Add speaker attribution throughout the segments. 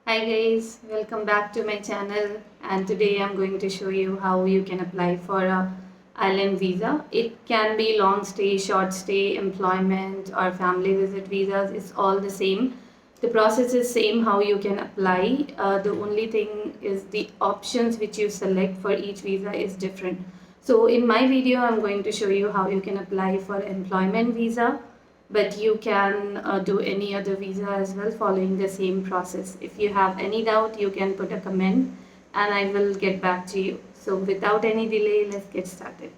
Speaker 1: Hi guys, welcome back to my channel, and today I'm going to show you how you can apply for a island visa. It can be long stay, short stay, employment or family visit visas. It's all the same. The process is same how you can apply. The only thing is the options which you select for each visa is different. So in my video I'm going to show you how you can apply for employment visa, but you can do any other visa as well following the same process. If you have any doubt, you can put a comment and I will get back to you. So without any delay, let's get started.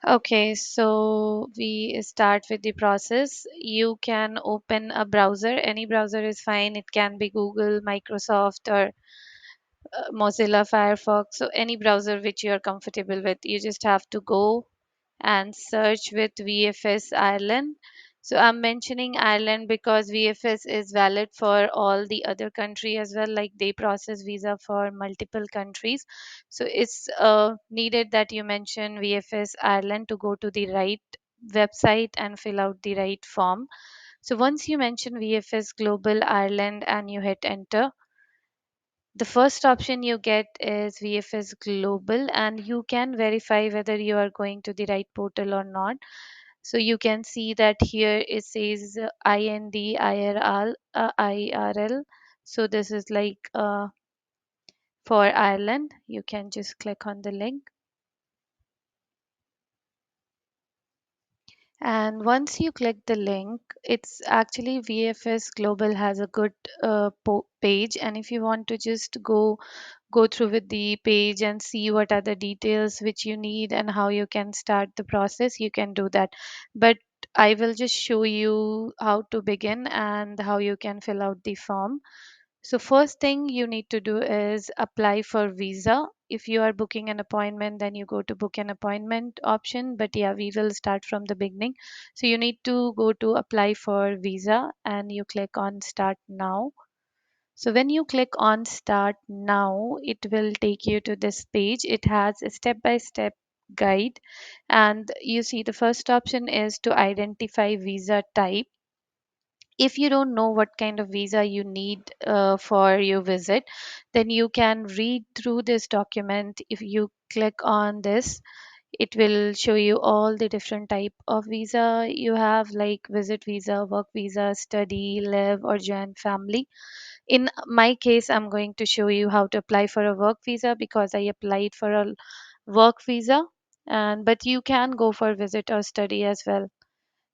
Speaker 2: Okay, so we start with the process. You can open a browser. Any browser is fine. It can be Google, Microsoft, or Mozilla Firefox. So any browser which you are comfortable with. You just have to go and search with VFS Ireland. So I'm mentioning Ireland because VFS is valid for all the other country as well. Like they process visa for multiple countries. So it's needed that you mention VFS Ireland to go to the right website and fill out the right form. So once you mention VFS Global Ireland and you hit enter, the first option you get is VFS Global, and you can verify whether you are going to the right portal or not. So you can see that here it says INDIRL. So this is like for Ireland. You can just click on the link. And once you click the link, it's actually VFS Global has a good page. And if you want to just go through with the page and see what are the details which you need and how you can start the process, you can do that. But I will just show you how to begin and how you can fill out the form. So first thing you need to do is apply for visa. If you are booking an appointment, then you go to book an appointment option. But yeah, we will start from the beginning. So you need to go to apply for visa and you click on start now. So when you click on start now, it will take you to this page. It has a step by step guide. And you see the first option is to identify visa type. If you don't know what kind of visa you need for your visit, then you can read through this document. If you click on this, it will show you all the different type of visa you have, like visit visa, work visa, study, live, or join family. In my case, I'm going to show you how to apply for a work visa because I applied for a work visa. And but you can go for visit or study as well.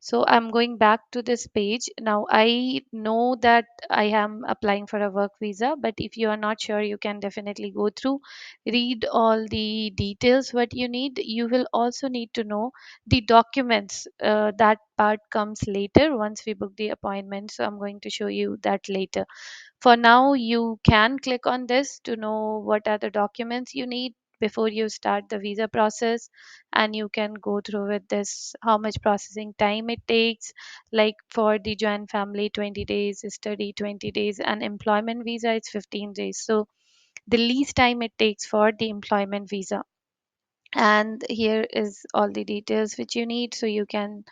Speaker 2: So I'm going back to this page. Now I know that I am applying for a work visa, but if you are not sure, you can definitely go through, read all the details what you need. You will also need to know the documents. That part comes later once we book the appointment. So I'm going to show you that later. For now, you can click on this to know what are the documents you need before you start the visa process, and you can go through with this how much processing time it takes. Like for the joint family, 20 days, study 20 days, and employment visa it's 15 days. So the least time it takes for the employment visa. And here is all the details which you need, so you can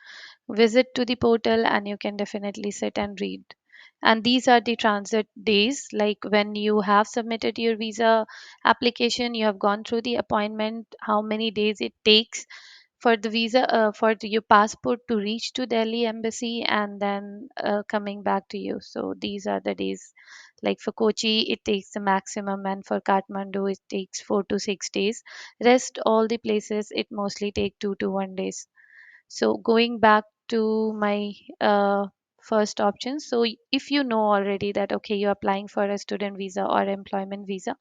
Speaker 2: visit to the portal and you can definitely sit and read. And these are the transit days, like when you have submitted your visa application, you have gone through the appointment, how many days it takes for the visa, your passport to reach to Delhi embassy and then coming back to you. So these are the days. Like for Kochi it takes the maximum, and for Kathmandu it takes 4 to 6 days. Rest all the places it mostly take 2 to 1 days. So going back to my first option, so if you know already that okay, you're applying for a student visa or employment visa,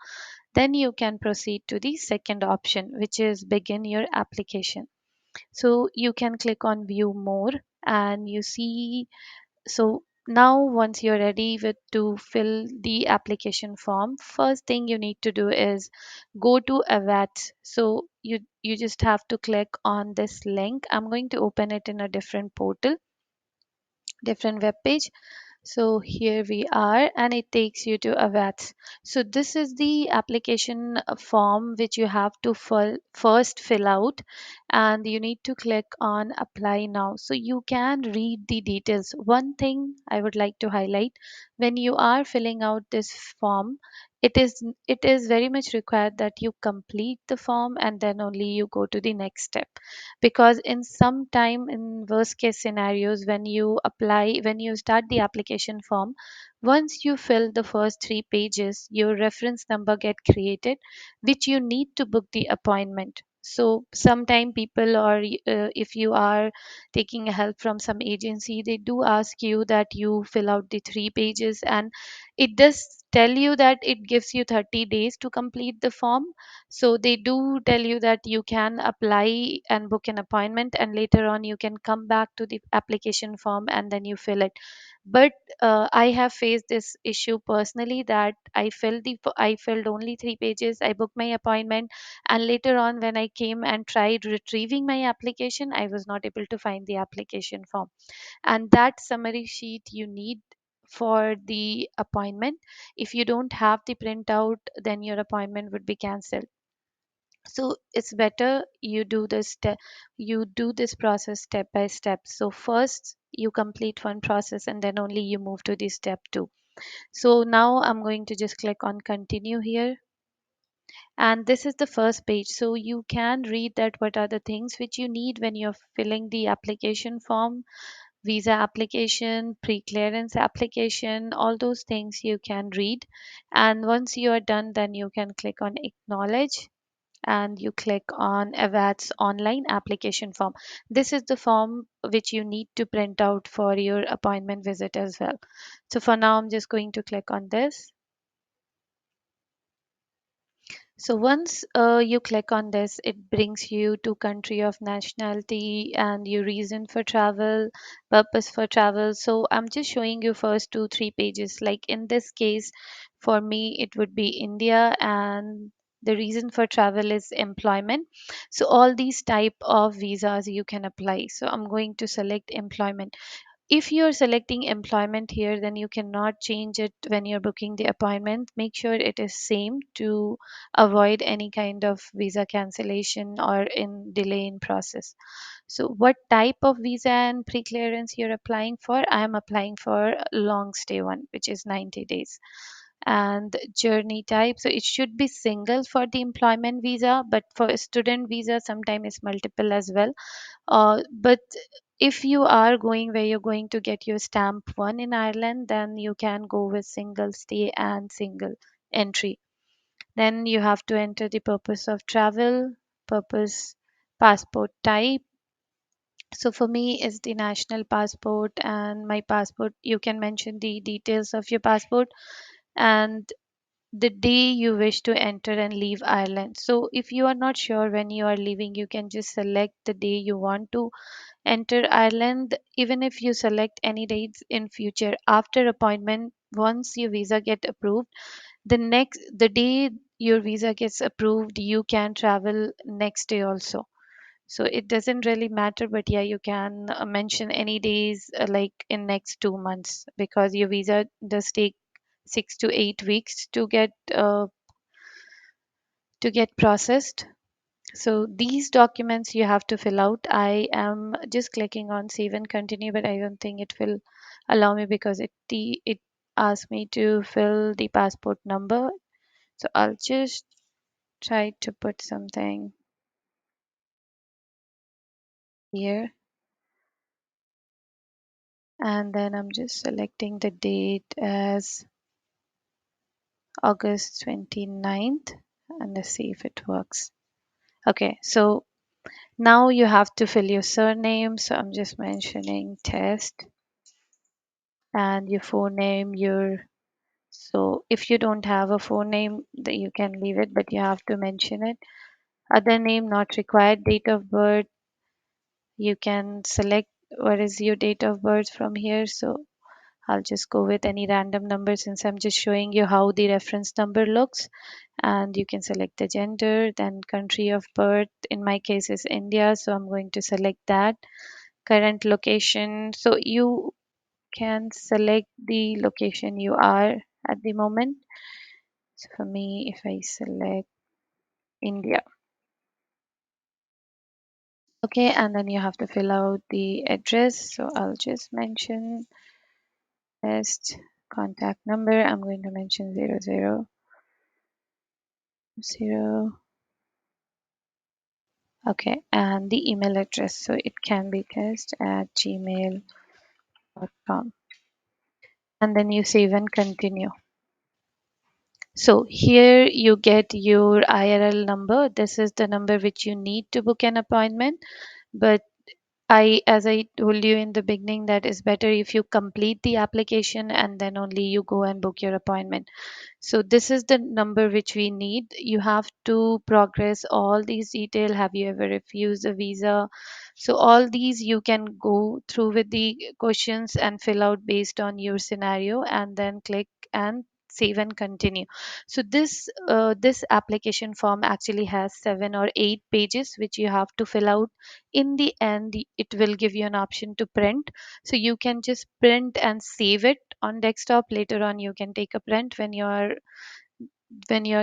Speaker 2: then you can proceed to the second option, which is begin your application. So you can click on view more and you see. So now once you're ready with to fill the application form, first thing you need to do is go to AVATS. So you just have to click on this link. I'm going to open it in a different portal, different web page. So here we are, and it takes you to AVATS. So this is the application form which you have to first fill out, and you need to click on apply now. So you can read the details. One thing I would like to highlight, when you are filling out this form, it is very much required that you complete the form and then only you go to the next step, because in some time, in worst case scenarios, when you start the application form, once you fill the first 3 pages, your reference number get created, which you need to book the appointment. So sometime people, or if you are taking help from some agency, they do ask you that you fill out the 3 pages, and it does tell you that it gives you 30 days to complete the form. So they do tell you that you can apply and book an appointment, and later on you can come back to the application form and then you fill it. But I have faced this issue personally, that I filled only 3 pages, I booked my appointment, and later on when I came and tried retrieving my application, I was not able to find the application form. And that summary sheet you need for the appointment. If you don't have the printout, then your appointment would be cancelled. So it's better you do this process step by step. So first you complete one process and then only you move to the step 2. So now I'm going to just click on continue here, and this is the first page. So you can read that what are the things which you need when you're filling the application form: visa application, pre-clearance application, all those things you can read. And once you are done, then you can click on acknowledge, and you click on AVAT's online application form. This is the form which you need to print out for your appointment visit as well. So for now, I'm just going to click on this. So once you click on this, it brings you to country of nationality and your reason for travel, purpose for travel. So I'm just showing you first 2 3 pages. Like in this case, for me, it would be India, and the reason for travel is employment. So all these type of visas you can apply. So I'm going to select employment. If you're selecting employment here, then you cannot change it when you're booking the appointment. Make sure it is same to avoid any kind of visa cancellation or in delay in process. So what type of visa and pre-clearance you're applying for? I am applying for long stay one, which is 90 days. And journey type, so it should be single for the employment visa, but for a student visa sometimes it's multiple as well. But if you are going where you're going to get your stamp one in Ireland, then you can go with single stay and single entry. Then you have to enter the purpose of travel, purpose, passport type. So for me, it's the national passport, and my passport, you can mention the details of your passport and the day you wish to enter and leave Ireland. So if you are not sure when you are leaving, you can just select the day you want to enter Ireland. Even if you select any dates in future after appointment, once your visa get approved, the day your visa gets approved, you can travel next day also. So it doesn't really matter, but yeah, you can mention any days, like in next 2 months, because your visa does take 6 to 8 weeks to get processed. So these documents you have to fill out. I am just clicking on save and continue, but I don't think it will allow me because it asked me to fill the passport number. So I'll just try to put something here, and then I'm just selecting the date as August 29th, and let's see if it works. Okay, so now you have to fill your surname. So I'm just mentioning test, and your phone name, your so if you don't have a phone name, then you can leave it, but you have to mention it. Other name not required. Date of birth, you can select what is your date of birth from here. So I'll just go with any random number since I'm just showing you how the reference number looks. And you can select the gender, then country of birth. In my case is India, so I'm going to select that. Current location. So you can select the location you are at the moment. So for me, if I select India, okay, and then you have to fill out the address. So I'll just mention test contact number. I'm going to mention 000. Okay, and the email address. So it can be test@gmail.com. And then you save and continue. So here you get your IRL number. This is the number which you need to book an appointment. But as I told you in the beginning, that is better if you complete the application and then only you go and book your appointment. So this is the number which we need. You have to progress all these detail. Have you ever refused a visa? So all these you can go through with the questions and fill out based on your scenario, and then click and save and continue. So this application form actually has 7 or 8 pages which you have to fill out. In the end, it will give you an option to print, so you can just print and save it on desktop. Later on you can take a print when you are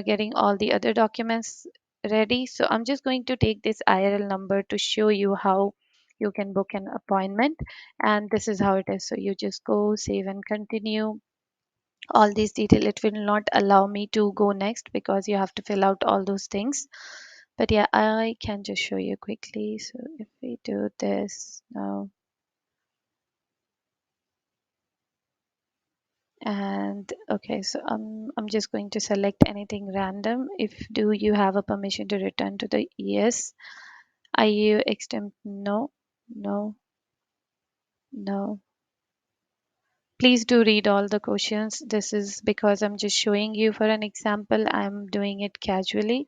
Speaker 2: getting all the other documents ready. So I'm just going to take this IRL number to show you how you can book an appointment, and this is how it is. So you just go save and continue all these detail. It will not allow me to go next because you have to fill out all those things. But yeah, I can just show you quickly. So if we do this now, and okay, so I'm just going to select anything random. If do you have a permission to return to the yes? Are you exempt? No, no, no. Please do read all the questions. This is because I'm just showing you for an example. I'm doing it casually.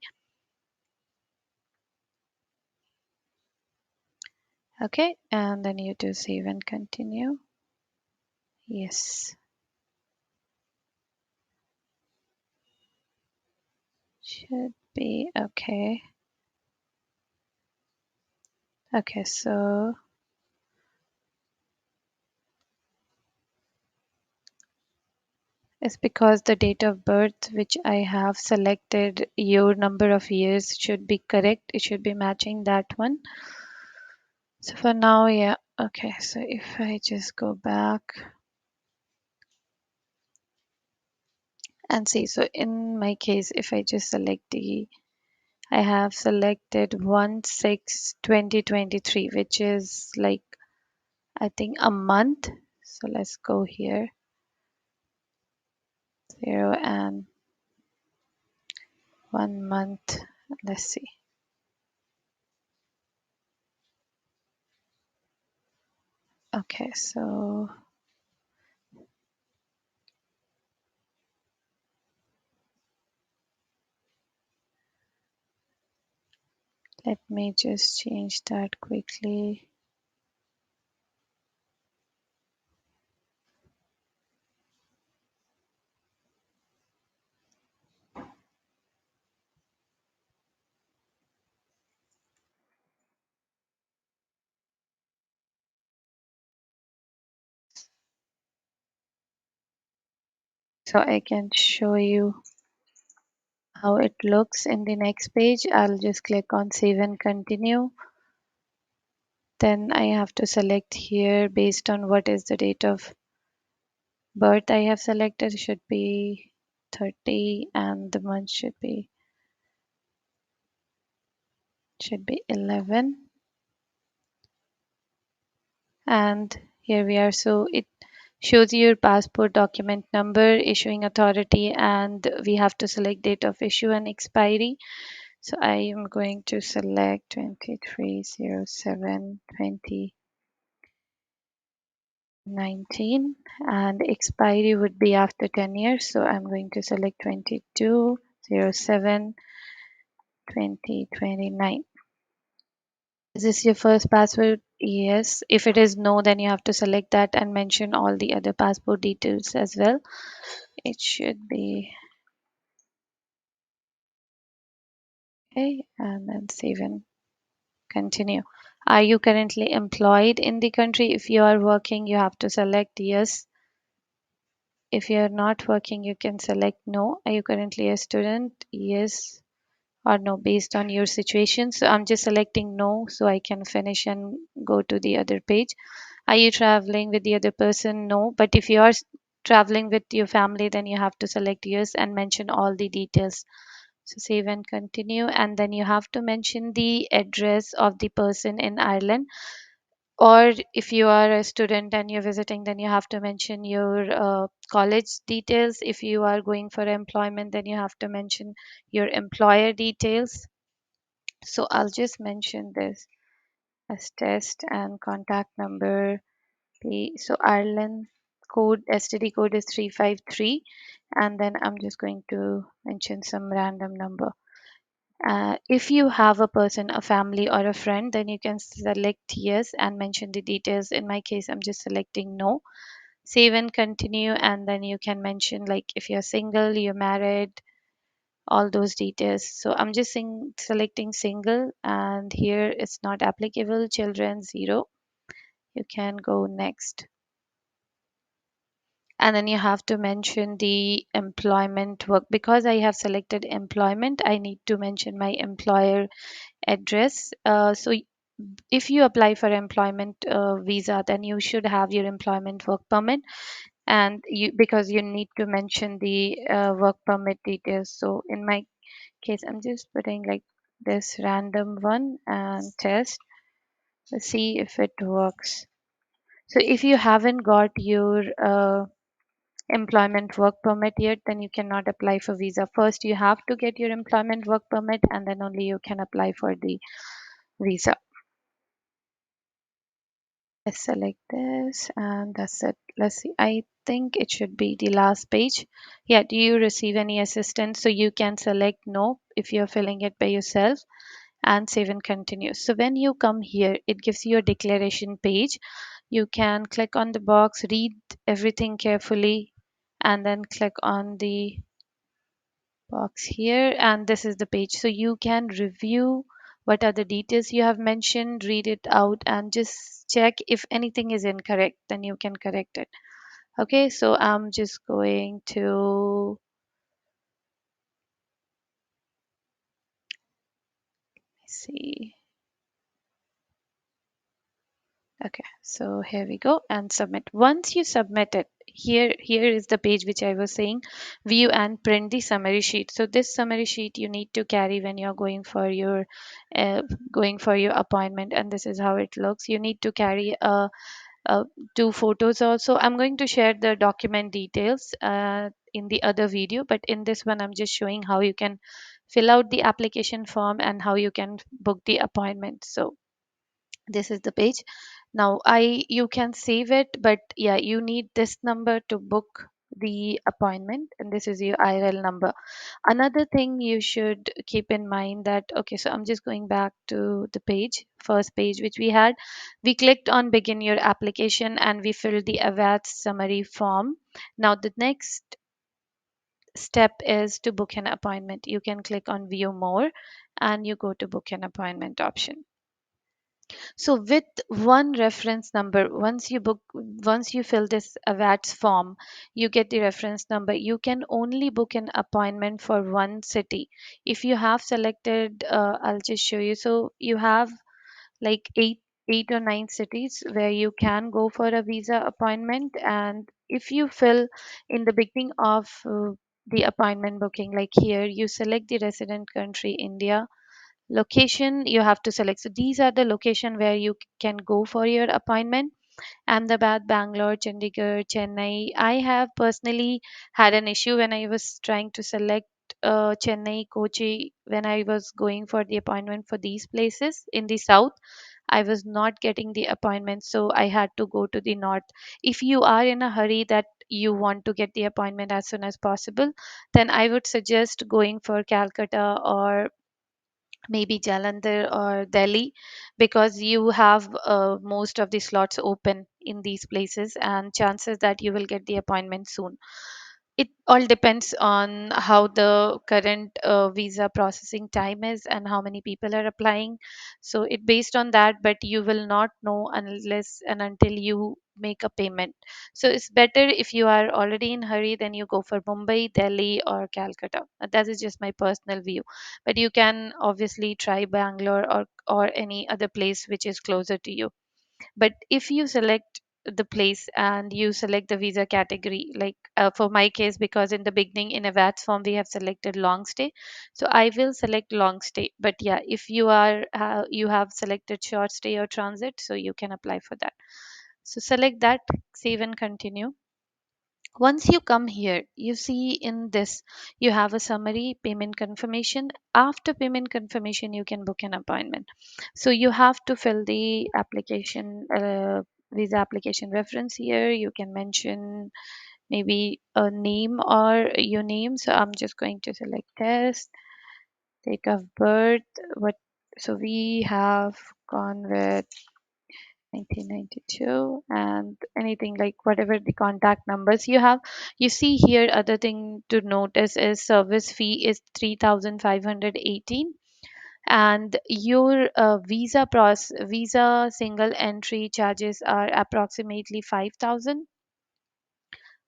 Speaker 2: Okay, and then you do save and continue. Yes, should be okay. Okay, so it's because the date of birth which I have selected, your number of years should be correct. It should be matching that one. So for now, yeah. Okay, so if I just go back and see, so in my case, if I just select I have selected 1/6/2023, which is like I think a month. So let's go here, 0 and 1 month. Let's see. Okay, so let me just change that quickly. So I can show you how it looks in the next page. I'll just click on save and continue. Then I have to select here based on what is the date of birth I have selected. Should be 30 and the month should be 11. And here we are. So it shows your passport document number, issuing authority, and we have to select date of issue and expiry. So I am going to select 23/07/2019, and expiry would be after 10 years. So I'm going to select 22/07/2029. Is this your first passport? Yes. If it is no, then you have to select that and mention all the other passport details as well. It should be okay, and then save and continue. Are you currently employed in the country? If you are working, you have to select yes. If you are not working, you can select no. Are you currently a student? Yes or no based on your situation. So I'm just selecting no so I can finish and go to the other page. Are you traveling with the other person? No. But if you are traveling with your family, then you have to select yes and mention all the details. So save and continue. And then you have to mention the address of the person in Ireland. Or if you are a student and you're visiting, then you have to mention your college details. If you are going for employment, then you have to mention your employer details. So I'll just mention this as test and contact number. So Ireland code, STD code is 353. And then I'm just going to mention some random number. If you have a person, a family, or a friend, then you can select yes and mention the details. In my case, I'm just selecting no. Save and continue, and then you can mention like if you're single, you're married, all those details. So I'm just selecting single, and here it's not applicable. Children, zero. You can go next. And then you have to mention the employment work. Because I have selected employment, I need to mention my employer address. If you apply for employment visa, then you should have your employment work permit, and you because you need to mention the work permit details. So in my case, I'm just putting like this random one and test. Let's see if it works. So if you haven't got your employment work permit yet, then you cannot apply for visa. First, you have to get your employment work permit, and then only you can apply for the visa. Let's select this, and that's it. Let's see. I think it should be the last page. Yeah, do you receive any assistance? So you can select no if you're filling it by yourself and save and continue. So when you come here, it gives you a declaration page. You can click on the box, read everything carefully, and then click on the box here, and this is the page. So you can review what are the details you have mentioned, read it out, and just check if anything is incorrect, then you can correct it. Okay, so I'm just going to see. Okay, so here we go and submit. Once you submit it, here is the page which I was saying, view and print the summary sheet. So this summary sheet you need to carry when you're uh, going for your appointment, and this is how it looks. You need to carry uh, two photos also. I'm going to share the document details in the other video, but in this one I'm just showing how you can fill out the application form and how you can book the appointment. So this is the page. Now I you can save it, but yeah, you need this number to book the appointment, and this is your IRL number. Another thing you should keep in mind that, okay, so I'm just going back to the page, first page which we had. We clicked on begin your application and we filled the AVATS summary form. Now the next step is to book an appointment. You can click on view more and you go to book an appointment option. So with one reference number, once you fill this AVATS form, you get the reference number. You can only book an appointment for one city. If you have selected, I'll just show you. So you have like eight or nine cities where you can go for a visa appointment, and if you fill in the beginning of the appointment booking, like here, you select the resident country, India. Location you have to select. So these are the location where you can go for your appointment: Ahmedabad, Bangalore, Chandigarh, Chennai. I have personally had an issue when I was trying to select Chennai, Kochi. When I was going for the appointment for these places in the south, I was not getting the appointment, so I had to go to the north. If you are in a hurry that you want to get the appointment as soon as possible, then I would suggest going for Calcutta or maybe Jalandhar or Delhi, because you have most of the slots open in these places and chances that you will get the appointment soon. It all depends on how the current visa processing time is and how many people are applying. So it based on that, but you will not know unless and until you make a payment. So it's better if you are already in hurry, then you go for Mumbai, Delhi, or Calcutta. That is just my personal view. But you can obviously try Bangalore or any other place which is closer to you. But if you select the place and you select the visa category, like for my case, because in the beginning in a VATS form we have selected long stay, so I will select long stay. But yeah, if you are you have selected short stay or transit, so you can apply for that. So select that, save and continue. Once you come here, you see in this, you have a summary, payment confirmation. After payment confirmation, you can book an appointment. So you have to fill the application, visa application reference here. You can mention maybe a name or your name. So I'm just going to select test, date of birth. What? So we have gone with 1992, and anything like whatever the contact numbers you have. You see here, other thing to notice is service fee is 3,518, and your visa single entry charges are approximately 5,000.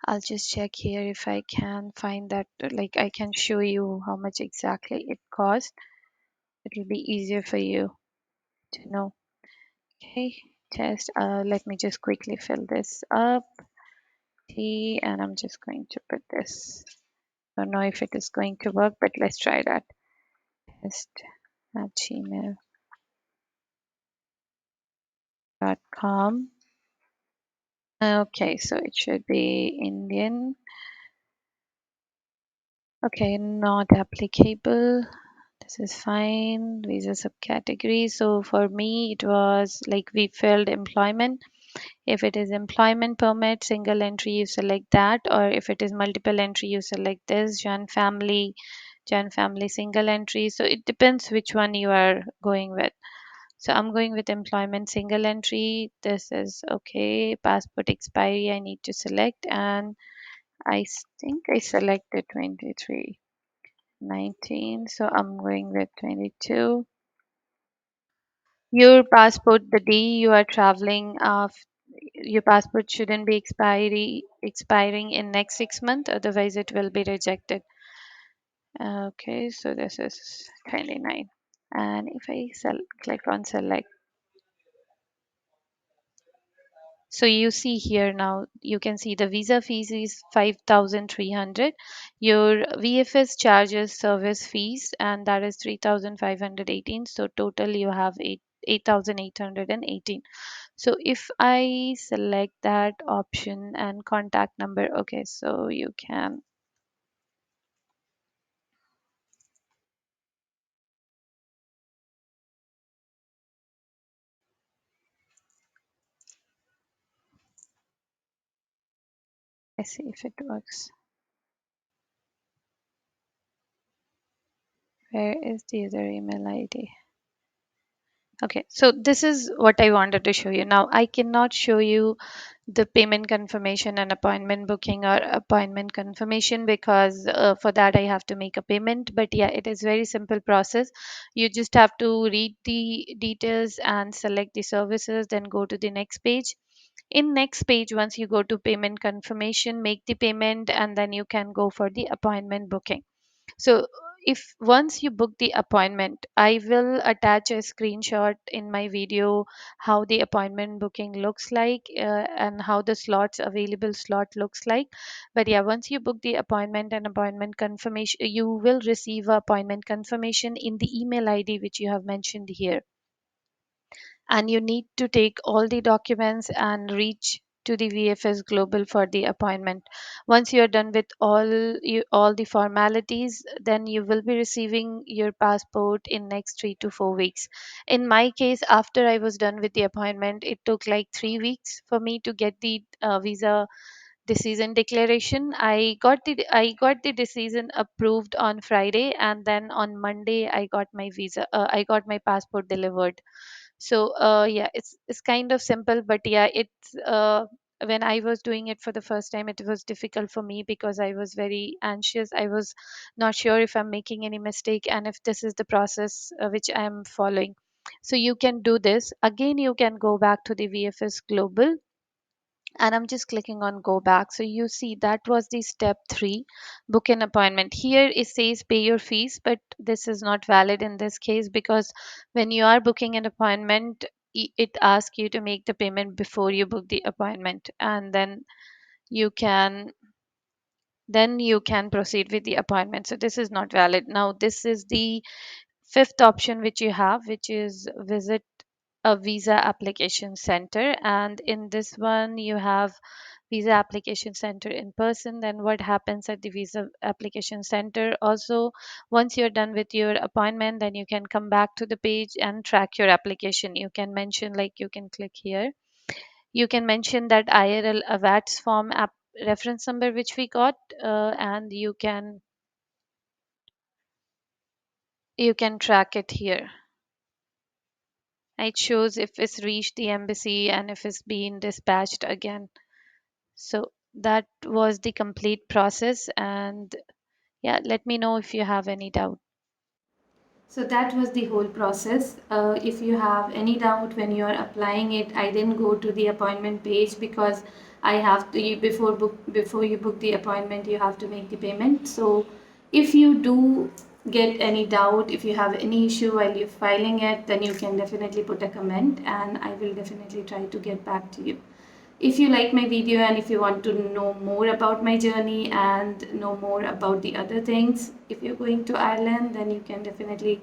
Speaker 2: I'll just check here if I can find that, like I can show you how much exactly it cost. It will be easier for you to know. Okay, test. Let me just quickly fill this up. And I'm just going to put this. Don't know if it is going to work, but let's try that. Test at gmail.com. Okay, so it should be Indian. Okay, not applicable. This is fine. Visa subcategory. So for me, it was like we filled employment. If it is employment permit, single entry, you select that, or if it is multiple entry, you select this. Joint family single entry. So it depends which one you are going with. So I'm going with employment single entry. This is okay. Passport expiry, I need to select, and think I selected 23, 19. So I'm going with 22. Your passport, the day you are traveling, your passport shouldn't be expiring in next 6 months, otherwise it will be rejected. Okay, so this is 29. And if I click on select, so you see here now, you can see the visa fees is 5,300. Your VFS charges service fees, and that is 3,518. So total you have 8,818. So if I select that option and contact number, okay, so you can, let's see if it works. Where is the other email ID? Okay, so this is what I wanted to show you. Now, I cannot show you the payment confirmation and appointment booking or appointment confirmation because for that I have to make a payment. But yeah, it is very simple process. You just have to read the details and select the services, then go to the next page. In next page, once you go to payment confirmation, make the payment, and then you can go for the appointment booking. So if once you book the appointment, I will attach a screenshot in my video how the appointment booking looks like, and how the slots available slot looks like. But yeah, once you book the appointment and appointment confirmation, you will receive a appointment confirmation in the email ID which you have mentioned here, and you need to take all the documents and reach to the VFS Global for the appointment. Once you are done with all the formalities, then you will be receiving your passport in next 3 to 4 weeks. In my case, after I was done with the appointment, it took like 3 weeks for me to get the visa decision declaration. I got the decision approved on Friday, and then on Monday I got my passport delivered. So yeah, it's kind of simple, but yeah, it's when I was doing it for the first time, it was difficult for me because I was very anxious. I was not sure if I'm making any mistake and if this is the process which I am following. So you can do this. Again, you can go back to the VFS Global, and I'm just clicking on go back. So you see that was the step 3, book an appointment. Here it says pay your fees, but this is not valid in this case because when you are booking an appointment, it asks you to make the payment before you book the appointment, and you can proceed with the appointment. So this is not valid. Now this is the fifth option which you have, which is visit a visa application center. And in this one you have visa application center in person. Then what happens at the visa application center also, once you're done with your appointment, then you can come back to the page and track your application. You can mention, like, you can click here, you can mention that IRL AVATS form app reference number which we got, and you can track it here. It shows if it's reached the embassy and if it's been dispatched again. So that was the complete process. And yeah, let me know if you have any doubt.
Speaker 1: So that was the whole process. If you have any doubt when you are applying it, I didn't go to the appointment page because I have to before you book the appointment, you have to make the payment. So if you do get any doubt, if you have any issue while you're filing it, then you can definitely put a comment and I will definitely try to get back to you. If you like my video and if you want to know more about my journey and know more about the other things, if you're going to Ireland, then you can definitely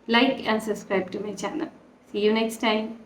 Speaker 1: like and subscribe to my channel. See you next time.